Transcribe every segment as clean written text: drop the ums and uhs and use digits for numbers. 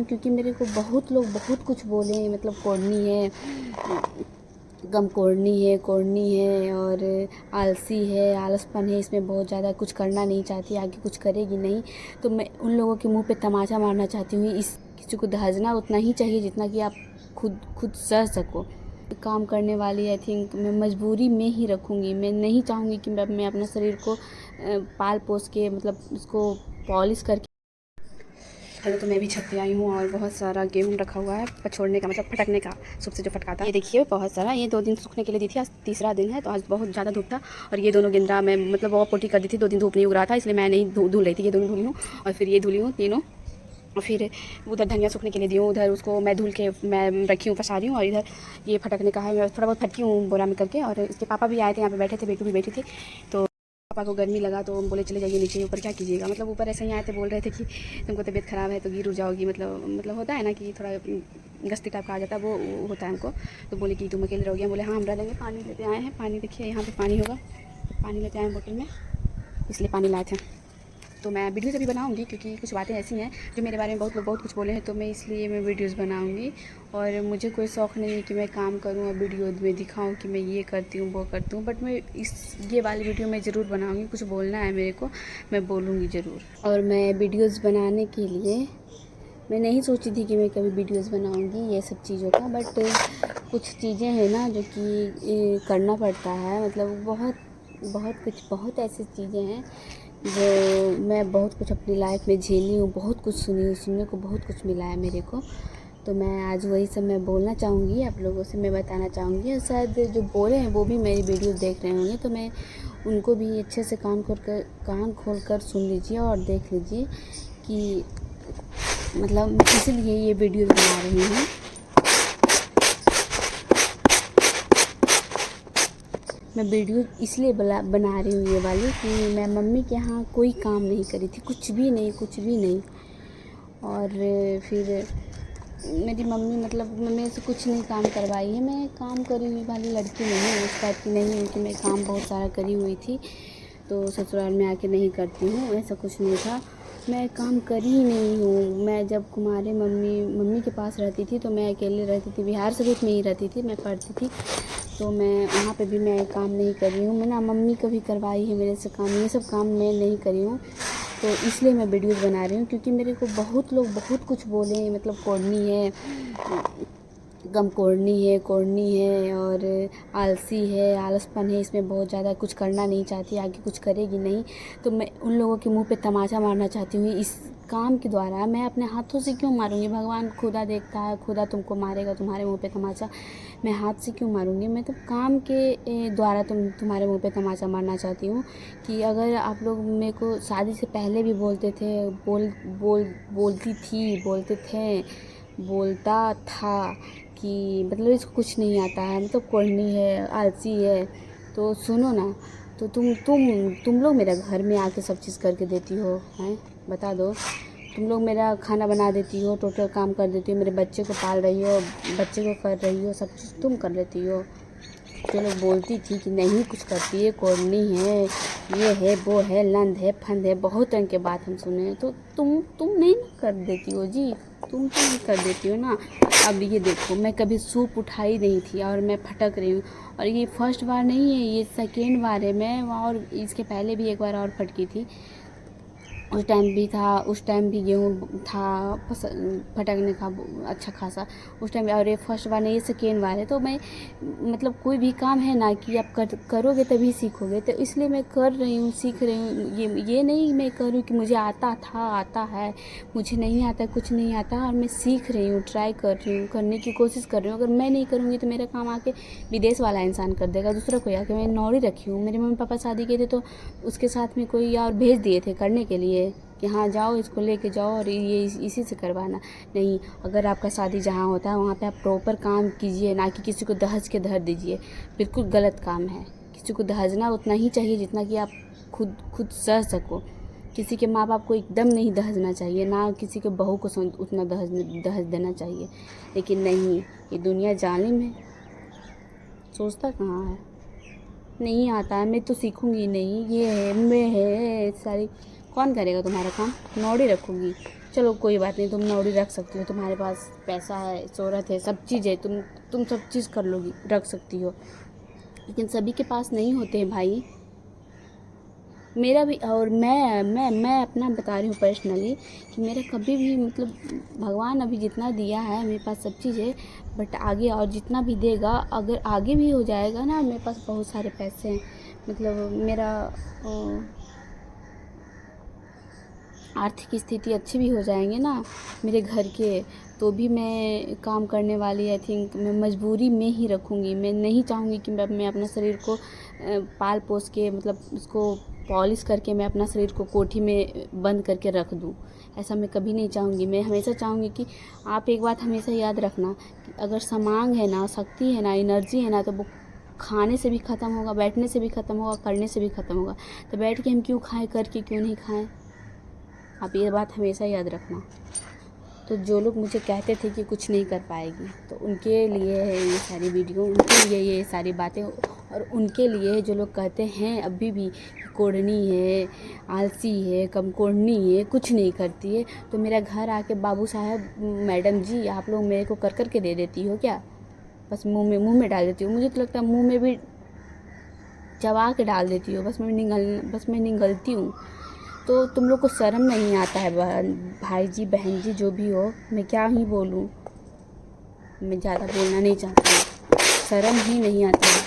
क्योंकि मेरे को बहुत लोग बहुत कुछ बोले हैं, मतलब कोढ़नी है, गम कोढ़नी है और आलसी है, आलसपन है, इसमें बहुत ज़्यादा कुछ करना नहीं चाहती, आगे कुछ करेगी नहीं। तो मैं उन लोगों के मुंह पे तमाचा मारना चाहती हूँ। इस किसी को दहेजना उतना ही चाहिए जितना कि आप खुद सह सको। काम करने वाली आई थिंक मैं मजबूरी में ही रखूँगी। मैं नहीं चाहूँगी कि मैं अपने शरीर को पाल पोस के, मतलब उसको पॉलिश करके। हेलो, तो मैं भी छत पे आई हूँ और बहुत सारा गेहूँ रखा हुआ है पछोड़ने का, मतलब फटकने का, सुबह से जो फटकाता है। ये देखिए बहुत सारा, ये 2 दिन सूखने के लिए दी थी, आज तीसरा दिन है। तो आज बहुत ज़्यादा धूप था और ये दोनों गेंदा मैं मतलब वो पोटी कर दी थी, 2 दिन धूप नहीं उग रहा था, इसलिए मैं नहीं धुल रही थी। ये दोनों धुली हूँ और फिर ये धुली हूँ तीनों, और फिर उधर धनिया सूखने के लिए दी हूँ, उधर उसको मैं धुल के मैं रखी हूँ, फंसा रही हूँ। और इधर ये फटकने का है, मैं थोड़ा बहुत फटकी हूँ बोरा में करके। और इसके पापा भी आए थे, यहाँ पे बैठे थे, बेटू भी बैठी थी। तो पापा को गर्मी लगा तो बोले चले जाइए नीचे, ऊपर क्या कीजिएगा। मतलब ऊपर ऐसे ही आए थे, बोल रहे थे कि तुमको तबीयत ख़राब है तो गिर जाओगी, मतलब होता है ना कि थोड़ा गस्ती टाइप का आ जाता है, वो होता है हमको। तो बोले कि तुम अकेले रहोगे, बोले हाँ हम रह लेंगे। पानी लेते आए हैं, पानी देखिए यहाँ पे पानी होगा, पानी लेते आए हैं बोतल में, इसलिए पानी लाए थे। तो मैं वीडियोज़ अभी बनाऊंगी क्योंकि कुछ बातें ऐसी हैं जो मेरे बारे में बहुत लोग बहुत कुछ बोले हैं, तो मैं इसलिए मैं वीडियोज़ बनाऊंगी। और मुझे कोई शौक़ नहीं है कि मैं काम करूं और वीडियो में दिखाऊं कि मैं ये करती हूँ वो करती हूँ, बट मैं ये वाली वीडियो मैं ज़रूर बनाऊंगी। कुछ बोलना है मेरे को, मैं बोलूँगी ज़रूर। और मैं वीडियोज़ बनाने के लिए मैं नहीं सोची थी कि मैं कभी वीडियोज़ बनाऊँगी ये सब चीज़ों का, बट कुछ चीज़ें हैं ना जो कि करना पड़ता है। मतलब बहुत ऐसी चीज़ें हैं जो मैं बहुत कुछ अपनी लाइफ में झेली हूँ, बहुत कुछ सुनी हूँ, सुनने को बहुत कुछ मिला है मेरे को। तो मैं आज वही सब मैं बोलना चाहूँगी, आप लोगों से मैं बताना चाहूँगी। और शायद जो बोले हैं वो भी मेरी वीडियो देख रहे होंगे, तो मैं उनको भी अच्छे से कान खोल कर सुन लीजिए और देख लीजिए कि मतलब इसीलिए ये वीडियो बना रही हूँ। मैं वीडियो इसलिए बना रही हूँ ये वाली कि मैं मम्मी के यहाँ कोई काम नहीं करी थी, कुछ भी नहीं। और फिर मेरी मम्मी मतलब मेरे से कुछ नहीं काम करवाई है। मैं काम करी हुई वाली लड़की नहीं हूँ, उस टाइप की नहीं हूँ कि मैं काम बहुत सारा करी हुई थी तो ससुराल में आके नहीं करती हूँ, ऐसा कुछ नहीं था। मैं काम करी ही नहीं हूँ। मैं जब कुमारे मम्मी के पास रहती थी तो मैं अकेले रहती थी, बिहार शरीफ में ही रहती थी, मैं पढ़ती थी। तो मैं वहाँ पे भी मैं काम नहीं कर रही हूँ। मैं ना मम्मी कभी करवाई है मेरे से काम, ये सब काम मैं नहीं करी हूँ। तो इसलिए मैं वीडियोज़ बना रही हूँ क्योंकि मेरे को बहुत लोग बहुत कुछ बोले हैं, मतलब कोढ़नी है, गम कोढ़नी है और आलसी है, आलसपन है, इसमें बहुत ज़्यादा कुछ करना नहीं चाहती, आगे कुछ करेगी नहीं। तो मैं उन लोगों के मुंह पे तमाचा मारना चाहती हूँ इस काम के द्वारा। मैं अपने हाथों से क्यों मारूंगी? भगवान खुदा देखता है, खुदा तुमको मारेगा, तुम्हारे मुंह पे तमाचा। मैं हाथ से क्यों मारूंगी? मैं तो काम के द्वारा तुम्हारे मुंह पे तमाचा मारना चाहती हूँ। कि अगर आप लोग मेरे को शादी से पहले भी बोलते थे, बोलता था कि मतलब इसको कुछ नहीं आता है, मतलब कोढ़नी है, आलसी है, तो सुनो ना। तो तुम लोग मेरा घर में आके सब चीज़ करके देती हो, हैं? बता दो। तुम लोग मेरा खाना बना देती हो, टोटल काम कर देती हो, मेरे बच्चे को पाल रही हो, बच्चे को कर रही हो, सब चीज़ तुम कर लेती हो। जो लोग बोलती थी कि नहीं कुछ करती है, कोढ़नी है, ये है, वो है, लंद है, फंद है, बहुत रंग के बात हम सुने हैं। तो तुम नहीं कर देती हो जी, तुम तो नहीं कर देती हो ना। अब ये देखो, मैं कभी सूप उठाई नहीं थी और मैं फटक रही हूँ। और ये फर्स्ट बार नहीं है, ये सेकेंड बार है। मैं और इसके पहले भी एक बार और फटकी थी, उस टाइम भी गेहूँ था फटकने का अच्छा खासा उस टाइम। और ये फर्स्ट बार नहीं, ये सेकेंड बार है। तो मैं मतलब कोई भी काम है ना कि आप करोगे तभी सीखोगे, तो इसलिए मैं कर रही हूँ, सीख रही हूँ। ये नहीं मैं कर रही हूँ कि मुझे आता है, मुझे नहीं आता, कुछ नहीं आता। और मैं सीख रही हूँ, ट्राई कर रही हूँ, करने की कोशिश कर रही हूँ। अगर मैं नहीं करूँगी तो मेरा काम आके विदेश वाला इंसान कर देगा, दूसरा कोई आके। मैं नौकरी रखी हूँ, मेरे मम्मी पापा शादी किए थे तो उसके साथ में कोई और भेज दिए थे करने के लिए कि हाँ जाओ, इसको लेके जाओ और ये इसी से करवाना। नहीं, अगर आपका शादी जहाँ होता है वहाँ पे आप प्रॉपर काम कीजिए, ना कि किसी को दहेज के धर दीजिए। बिल्कुल गलत काम है। किसी को दहेजना उतना ही चाहिए जितना कि आप खुद सह सको। किसी के माँ बाप को एकदम नहीं दहेजना चाहिए, ना किसी के बहू को उतना दहेज देना चाहिए। लेकिन नहीं, ये दुनिया जालिम है, सोचता कहाँ है। नहीं आता है, मैं तो सीखूंगी नहीं। ये है, मैं है सारी, कौन करेगा तुम्हारा काम? नौड़ी रखूँगी। चलो कोई बात नहीं, तुम नौकरी रख सकती हो, तुम्हारे पास पैसा है, शोहरत है, सब चीज़ है, तुम सब चीज़ कर लोगी, रख सकती हो। लेकिन सभी के पास नहीं होते हैं भाई। मेरा भी, और मैं अपना बता रही हूँ पर्सनली कि मेरा कभी भी मतलब भगवान अभी जितना दिया है मेरे पास सब चीज़ है, बट आगे और जितना भी देगा, अगर आगे भी हो जाएगा ना, मेरे पास बहुत सारे पैसे हैं, मतलब मेरा आर्थिक स्थिति अच्छी भी हो जाएंगे ना मेरे घर के, तो भी मैं काम करने वाली, आई थिंक मैं मजबूरी में ही रखूँगी। मैं नहीं चाहूँगी कि मैं अपना शरीर को पाल पोस के, मतलब उसको पॉलिश करके मैं अपना शरीर को कोठी में बंद करके रख दूँ। ऐसा मैं कभी नहीं चाहूँगी। मैं हमेशा चाहूँगी कि आप एक बात हमेशा याद रखना कि अगर समांग है ना, शक्ति है ना, एनर्जी है ना, तो वो खाने से भी ख़त्म होगा, बैठने से भी ख़त्म होगा, करने से भी ख़त्म होगा। तो बैठ के हम क्यों खाएं, करके क्यों नहीं खाएं? आप ये बात हमेशा याद रखना। तो जो लोग मुझे कहते थे कि कुछ नहीं कर पाएगी, तो उनके लिए है ये सारी वीडियो, उनके लिए ये सारी बातें, और उनके लिए है जो लोग कहते हैं अभी भी कि कोढ़नी है, आलसी है, कमकोढ़नी है, कुछ नहीं करती है। तो मेरा घर आके बाबू साहब, मैडम जी, आप लोग मेरे को कर के दे देती हो क्या? बस मुँह में डाल देती हो। मुझे तो लगता है मुँह में भी चबा के डाल देती हो। बस मैं निगलती हूँ। तो तुम लोग को शर्म नहीं आता है भाई जी, बहन जी, जो भी हो, मैं क्या ही बोलूँ, मैं ज़्यादा बोलना नहीं चाहती हूँ, शर्म ही नहीं आता है।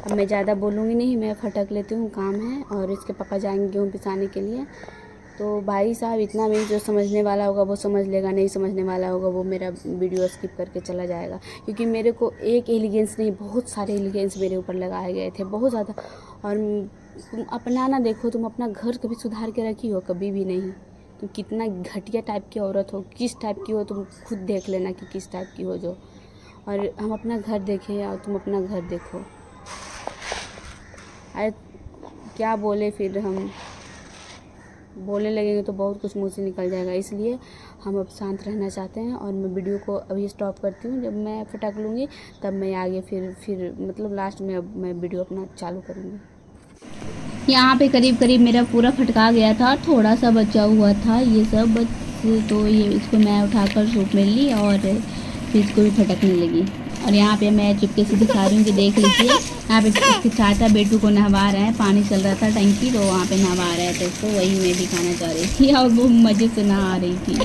अब मैं ज़्यादा बोलूँगी नहीं, मैं फटक लेती हूँ, काम है, और इसके पापा जाएंगे गेहूँ पिसाने के लिए। तो भाई साहब इतना भी, जो समझने वाला होगा वो समझ लेगा, नहीं समझने वाला होगा वो मेरा वीडियो स्किप करके चला जाएगा। क्योंकि मेरे को एक एलिगेंस नहीं, बहुत सारे एलिगेंस मेरे ऊपर लगाए गए थे, बहुत ज़्यादा। और तुम अपना ना देखो, तुम अपना घर कभी सुधार के रखी हो? कभी भी नहीं। तुम कितना घटिया टाइप की औरत हो, किस टाइप की हो, तुम खुद देख लेना कि किस टाइप की हो जो। और हम अपना घर देखें और तुम अपना घर देखो। अरे क्या बोले, फिर हम बोलने लगेंगे तो बहुत कुछ मुँह से निकल जाएगा। इसलिए हम अब शांत रहना चाहते हैं, और मैं वीडियो को अभी स्टॉप करती हूँ। जब मैं फटक लूँगी तब मैं आगे फिर मतलब लास्ट में अब मैं वीडियो अपना चालू करूँगी। यहाँ पे करीब करीब मेरा पूरा फटका गया था, थोड़ा सा बचा हुआ था ये सब बस। तो ये इसको मैं उठाकर सूप में ली और फिर इसको भी फटकने लगी। और यहाँ पे मैं चुपके से दिखा रही हूँ कि देख लीजिए, यहाँ पे इसके चाचा बेटू को नहवा रहे हैं। पानी चल रहा था टंकी, तो वहाँ पे नहवा रहे थे इसको, वही मैं दिखाना चाह रही थी, और वो मज़े से नहा रही थी।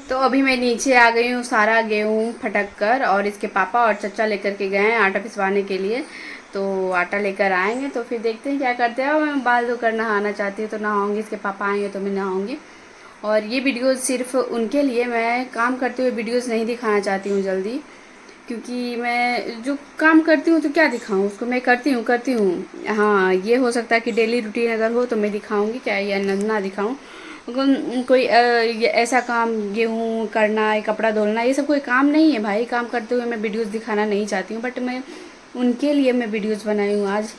तो अभी मैं नीचे आ गई हूँ, सारा गेहूँ फटक कर, और इसके पापा और चचा लेकर के गए हैं आटा पिसवाने के लिए। तो आटा लेकर आएंगे तो फिर देखते हैं क्या करते हैं। मैं बाल धोकर नहाना चाहती हूँ तो नहाऊंगी, इसके पापा आएंगे तो मैं नहाऊंगी। और ये वीडियोज़ सिर्फ उनके लिए, मैं काम करते हुए वीडियोज़ नहीं दिखाना चाहती हूँ जल्दी, क्योंकि मैं जो काम करती हूँ तो क्या दिखाऊँ उसको, मैं करती हूँ। हाँ, ये हो सकता है कि डेली रूटीन अगर हो तो मैं दिखाऊँगी, क्या या ना दिखाऊँ। कोई ये ऐसा काम, गेहूँ करना, कपड़ा धोना, ये सब कोई काम नहीं है भाई। काम करते हुए मैं वीडियोज़ दिखाना नहीं चाहती हूँ, बट मैं उनके लिए मैं वीडियोज़ बनाई हूँ आज।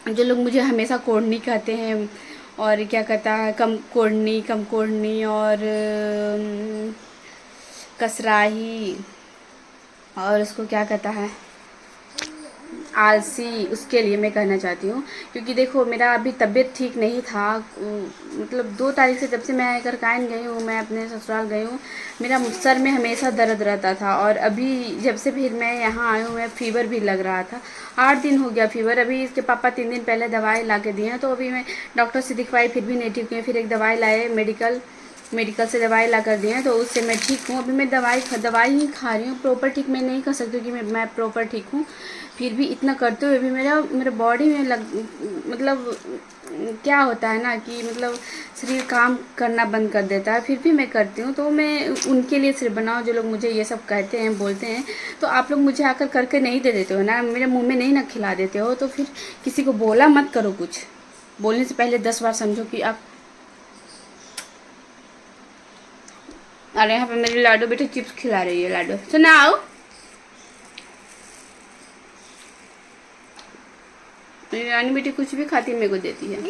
जो लोग मुझे हमेशा कोढ़नी कहते हैं, और क्या कहता है, कम कोढ़नी, और कसराही, और उसको क्या कहता है, आलसी, उसके लिए मैं कहना चाहती हूँ। क्योंकि देखो मेरा अभी तबीयत ठीक नहीं था, मतलब 2 तारीख से, जब से मैं करकाइन गई हूँ, मैं अपने ससुराल गई हूँ, मेरा सर में हमेशा दर्द रहता था। और अभी जब से फिर मैं यहाँ आई हूँ, मैं फीवर भी लग रहा था, 8 दिन हो गया फीवर। अभी इसके पापा 3 दिन पहले दवाई ला के दिए हैं, तो अभी मैं डॉक्टर से दिखवाई, फिर भी नहीं ठीक हुई। फिर एक दवाई लाए, मेडिकल से दवाई ला कर दिए हैं, तो उससे मैं ठीक हूँ। अभी मैं दवाई ही खा रही हूँ, प्रॉपर ठीक मैं नहीं कर सकती कि मैं प्रॉपर ठीक हूँ। फिर भी इतना करते हुए भी मेरे बॉडी में मतलब क्या होता है ना कि मतलब शरीर काम करना बंद कर देता है। फिर भी मैं करती हूँ। तो मैं उनके लिए सिर्फ बनाओ, जो लोग मुझे ये सब कहते हैं, बोलते हैं, तो आप लोग मुझे आकर करके नहीं दे देते हो ना, मेरे मुँह में नहीं ना खिला देते हो, तो फिर किसी को बोला मत करो। कुछ बोलने से पहले 10 बार समझो कि आप। अरे यहाँ पे मेरी लाडो बेटी चिप्स खिला रही है। लाडो सुनाओ, मेरी रानी बेटी कुछ भी खाती मेरे को देती है।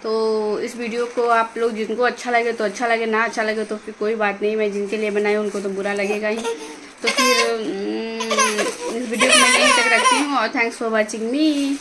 तो इस वीडियो को आप लोग जिनको अच्छा लगे तो अच्छा लगे, ना अच्छा लगे तो फिर कोई बात नहीं, मैं जिनके लिए बनाई उनको तो बुरा लगेगा ही। तो फिर इस वीडियो को मैं यहीं तक रखती हूँ और थैंक्स फॉर वॉचिंग मी।